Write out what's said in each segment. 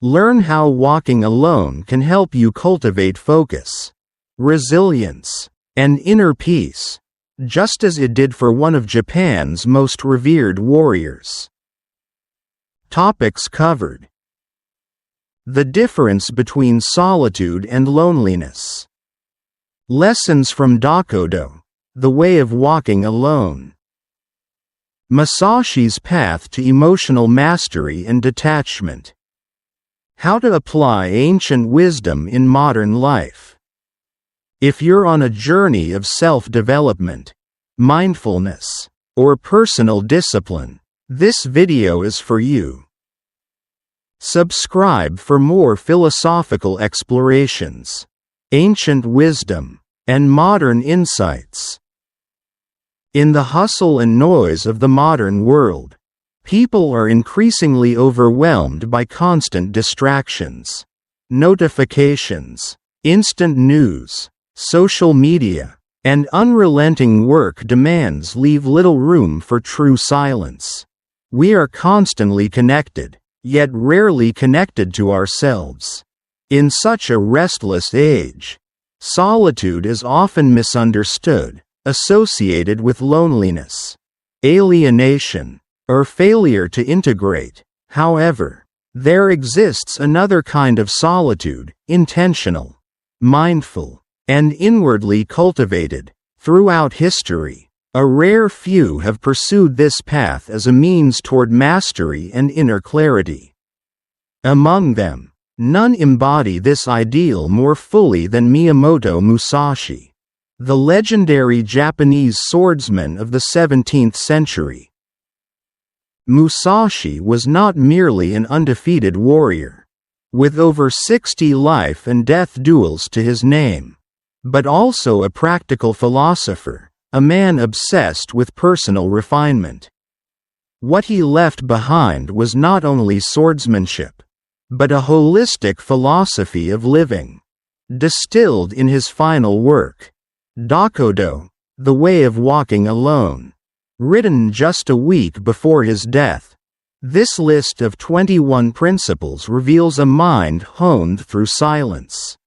Learn how walking alone can help you cultivate focus, resilience, and inner peace, just as it did for one of Japan's most revered warriors. Topics covered: the difference between solitude and loneliness. Lessons from Dokkodo, the way of walking alone. Musashi's path to emotional mastery and detachment. How to apply ancient wisdom in modern life. If you're on a journey of self-development, mindfulness, or personal discipline, this video is for you. Subscribe for more philosophical explorations, ancient wisdom, and modern insights. In the hustle and noise of the modern world, people are increasingly overwhelmed by constant distractions, notifications, instant news, social media, and unrelenting work demands leave little room for true silence. We are constantly connected, yet rarely connected to ourselves. In such a restless age, solitude is often misunderstood, associated with loneliness, alienation, or failure to integrate. However, there exists another kind of solitude, intentional, mindful, and inwardly cultivated. Throughout history, a rare few have pursued this path as a means toward mastery and inner clarity. Among them, none embody this ideal more fully than Miyamoto Musashi, the legendary Japanese swordsman of the 17th century. Musashi was not merely an undefeated warrior, with over 60 life and death duels to his name, but also a practical philosopher, a man obsessed with personal refinement. What he left behind was not only swordsmanship, but a holistic philosophy of living, distilled in his final work, Dokkodo, the way of walking alone, written just a week before his death. This list of 21 principles reveals a mind honed through silence,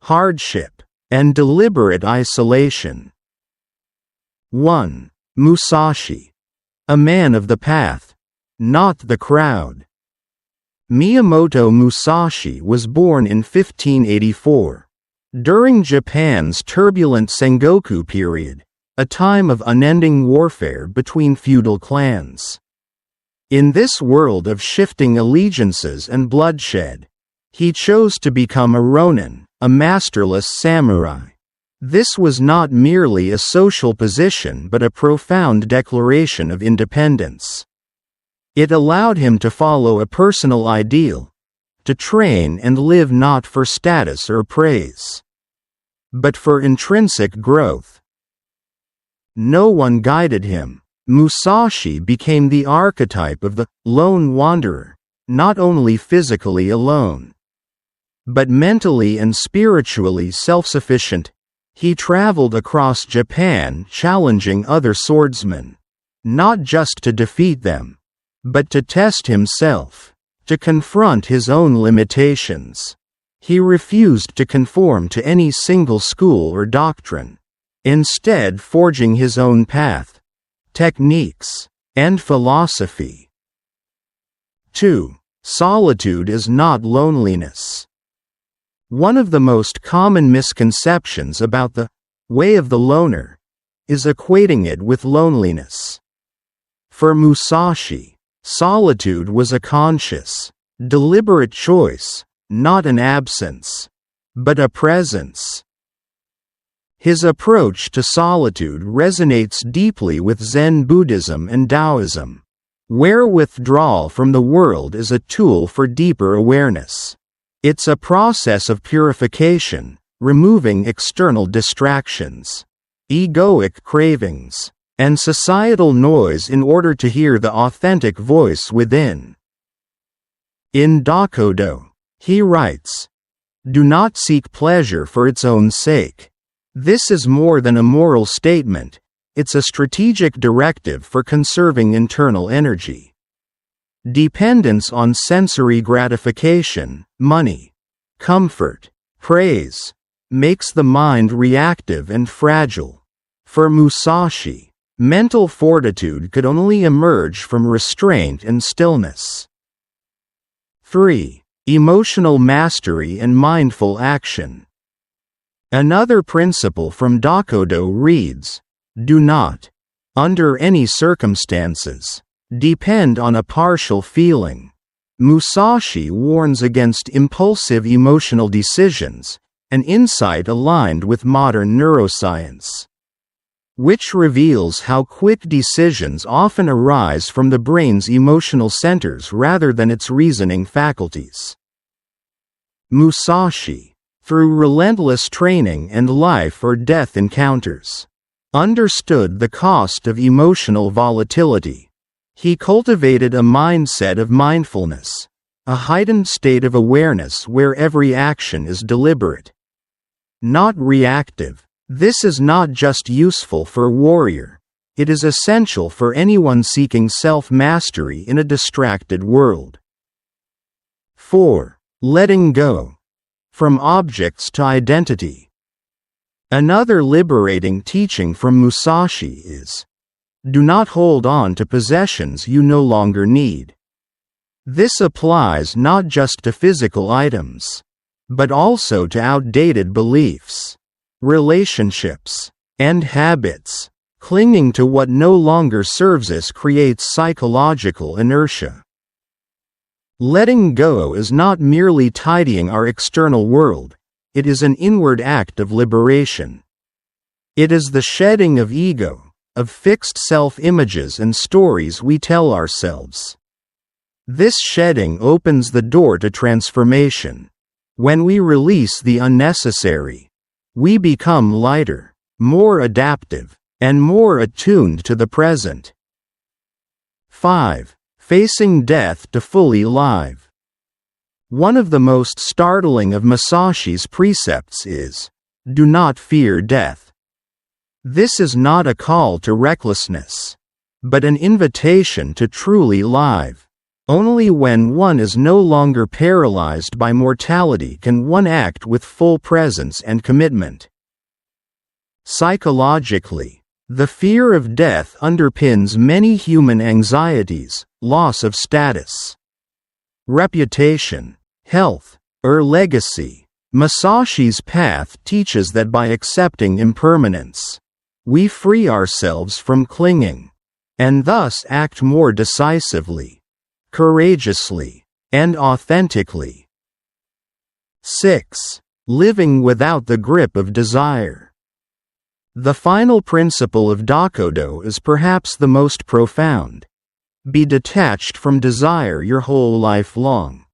hardship, and deliberate isolation. 1. Musashi. A man of the path, not the crowd. Miyamoto Musashi was born in 1584, during Japan's turbulent Sengoku period, a time of unending warfare between feudal clans. In this world of shifting allegiances and bloodshed, he chose to become a ronin, a masterless samurai. This was not merely a social position but a profound declaration of independence. It allowed him to follow a personal ideal, to train and live not for status or praise, but for intrinsic growth. No one guided him. Musashi became the archetype of the lone wanderer, not only physically alone, but mentally and spiritually self-sufficient. He traveled across Japan challenging other swordsmen, not just to defeat them, but to test himself, to confront his own limitations. He refused to conform to any single school or doctrine, instead forging his own path, techniques, and philosophy. 2. Solitude is not loneliness. One of the most common misconceptions about the way of the loner is equating it with loneliness. For Musashi, solitude was a conscious, deliberate choice, not an absence, but a presence. His approach to solitude resonates deeply with Zen Buddhism and Taoism, where withdrawal from the world is a tool for deeper awareness. It's a process of purification, removing external distractions, egoic cravings, and societal noise in order to hear the authentic voice within. In Dokkodo, he writes, "Do not seek pleasure for its own sake." This is more than a moral statement, it's a strategic directive for conserving internal energy. Dependence on sensory gratification, money, comfort, praise, makes the mind reactive and fragile. For Musashi, mental fortitude could only emerge from restraint and stillness. 3. Emotional mastery and mindful action. Another principle from Dokkodo reads, "Do not, under any circumstances, depend on a partial feeling." Musashi warns against impulsive emotional decisions, an insight aligned with modern neuroscience, which reveals how quick decisions often arise from the brain's emotional centers rather than its reasoning faculties. Musashi, through relentless training and life-or-death encounters, understood the cost of emotional volatility. He cultivated a mindset of mindfulness, a heightened state of awareness where every action is deliberate, not reactive. This is not just useful for a warrior, it is essential for anyone seeking self-mastery in a distracted world. 4. Letting go. From objects to identity. Another liberating teaching from Musashi is, do not hold on to possessions you no longer need. This applies not just to physical items, but also to outdated beliefs, relationships, and habits. Clinging to what no longer serves us creates psychological inertia. Letting go is not merely tidying our external world, it is an inward act of liberation. It is the shedding of ego, of fixed self-images and stories we tell ourselves. This shedding opens the door to transformation. When we release the unnecessary, we become lighter, more adaptive, and more attuned to the present. 5. Facing death to fully live. One of the most startling of Musashi's precepts is, do not fear death. This is not a call to recklessness, but an invitation to truly live. Only when one is no longer paralyzed by mortality can one act with full presence and commitment. Psychologically, the fear of death underpins many human anxieties: loss of status, reputation, health, or legacy. Musashi's path teaches that by accepting impermanence, we free ourselves from clinging, and thus act more decisively, courageously, and authentically. 6. Living without the grip of desire. The final principle of Dokkodo is perhaps the most profound. Be detached from desire your whole life long.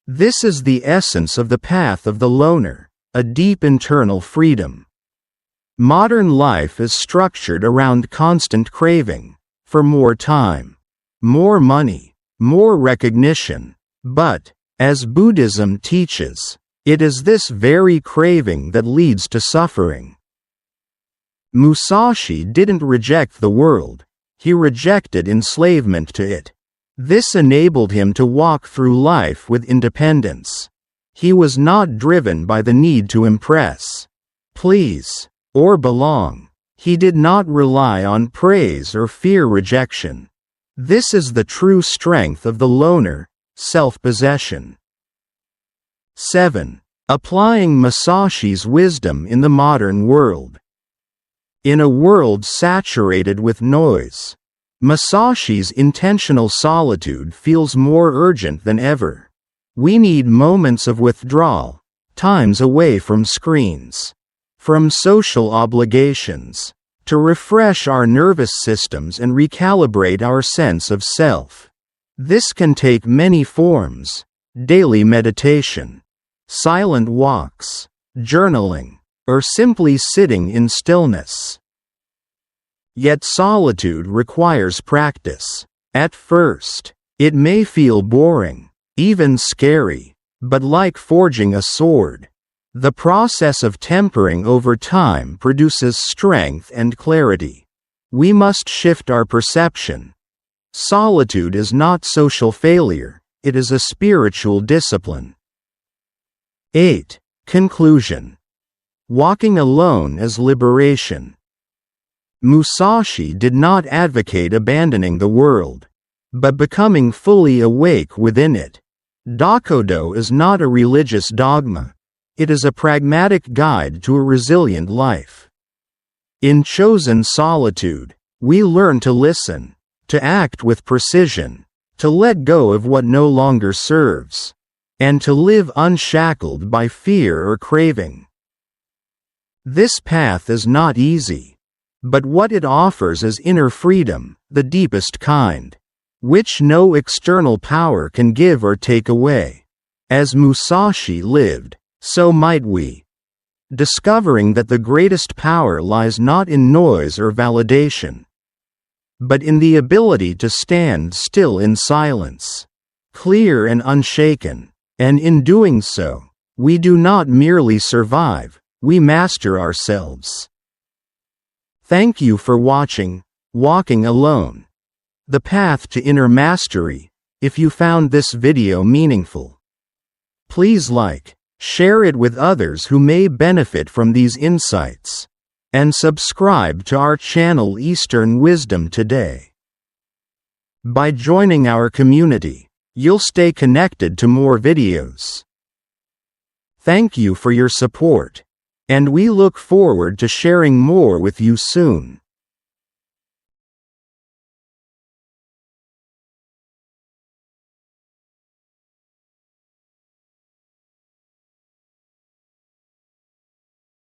This is the essence of the path of the loner, a deep internal freedom. Modern life is structured around constant craving, for more time, more money, more recognition, but, as Buddhism teaches, it is this very craving that leads to suffering. Musashi didn't reject the world, he rejected enslavement to it. This enabled him to walk through life with independence. He was not driven by the need to impress, please, or belong. He did not rely on praise or fear rejection. This is the true strength of the loner, self-possession. 7. Applying Musashi's wisdom in the modern world. In a world saturated with noise, Musashi's intentional solitude feels more urgent than ever. We need moments of withdrawal, times away from screens, from social obligations, to refresh our nervous systems and recalibrate our sense of self. This can take many forms: daily meditation, silent walks, journaling, or simply sitting in stillness. Yet solitude requires practice. At first, it may feel boring, even scary, but like forging a sword, the process of tempering over time produces strength and clarity. We must shift our perception, Solitude is not social failure, it is a spiritual discipline. 8. Conclusion. Walking alone as liberation. Musashi did not advocate abandoning the world, but becoming fully awake within it. Dokkodo is not a religious dogma. It is a pragmatic guide to a resilient life. In chosen solitude, we learn to listen, to act with precision, to let go of what no longer serves, and to live unshackled by fear or craving. This path is not easy, but what it offers is inner freedom, the deepest kind, which no external power can give or take away. As Musashi lived, so might we. Discovering that the greatest power lies not in noise or validation, but in the ability to stand still in silence, clear and unshaken, and in doing so, we do not merely survive, we master ourselves. Thank you for watching Walking Alone, the Path to Inner Mastery. If you found this video meaningful, please like, share it with others who may benefit from these insights, and subscribe to our channel Eastern Wisdom Today. By joining our community, you'll stay connected to more videos. Thank you for your support, and we look forward to sharing more with you soon.